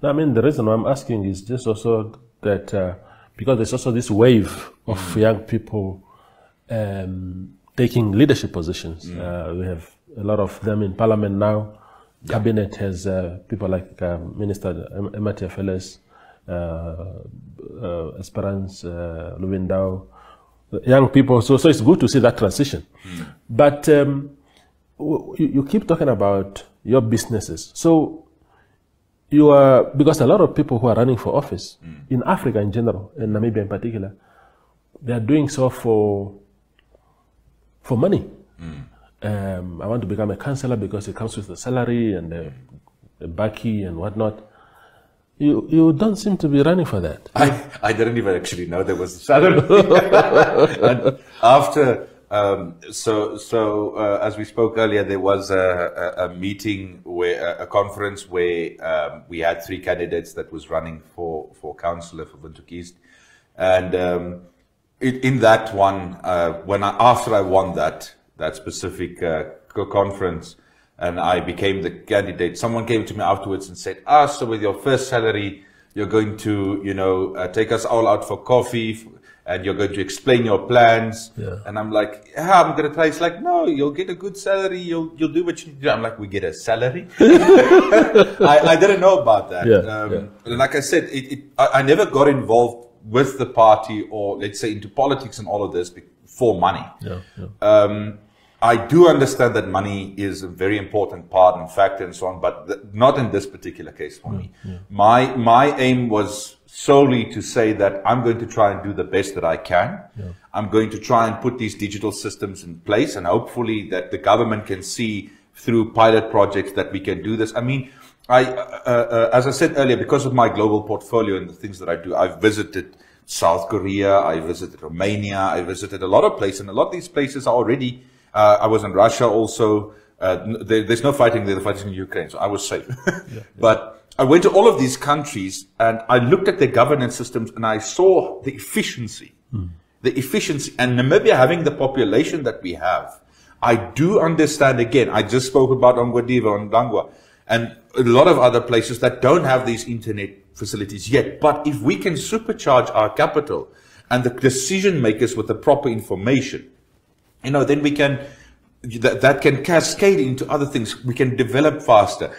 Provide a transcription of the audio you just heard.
No, I mean, the reason why I'm asking is just also that because there's also this wave of young people taking leadership positions. We have a lot of them in parliament now. Cabinet has people like Minister Emma Tiafeles, Esperance Lubindao, young people. So it's good to see that transition. But you keep talking about your businesses. So you are, because a lot of people who are running for office in Africa in general, in Namibia in particular, they are doing so for money. I want to become a councillor because it comes with a salary and a baki and whatnot. You don't seem to be running for that. I didn't even actually know there was a salary. And after, as we spoke earlier, there was a meeting where a conference where we had 3 candidates that was running for councillor for Windhoek East, and in that one, after I won that specific conference, and I became the candidate, someone came to me afterwards and said, so with your first salary, you're going to, take us all out for coffee, and you're going to explain your plans. Yeah. And I'm like, I'm going to try. It's like, no, you'll get a good salary. You'll do what you need to do. I'm like, we get a salary? I didn't know about that. Like I said, I never got involved with the party or, let's say, into politics and all of this for money. I do understand that money is a very important part and factor and so on, but not in this particular case for me. My aim was solely to say that I'm going to try and do the best that I can. I'm going to try and put these digital systems in place, and hopefully that the government can see through pilot projects that we can do this. I mean, as I said earlier, because of my global portfolio and the things that I do, I've visited South Korea, I visited Romania, I visited a lot of places, and a lot of these places are already, I was in Russia also. There's no fighting there, the fighting in Ukraine, so I was safe. But I went to all of these countries and I looked at their governance systems and I saw the efficiency. The efficiency. And Namibia having the population that we have, I do understand, again, I just spoke about Ongwediva and Dangwa and a lot of other places that don't have these internet facilities yet. But if we can supercharge our capital and the decision makers with the proper information, then we can, that can cascade into other things. We can develop faster.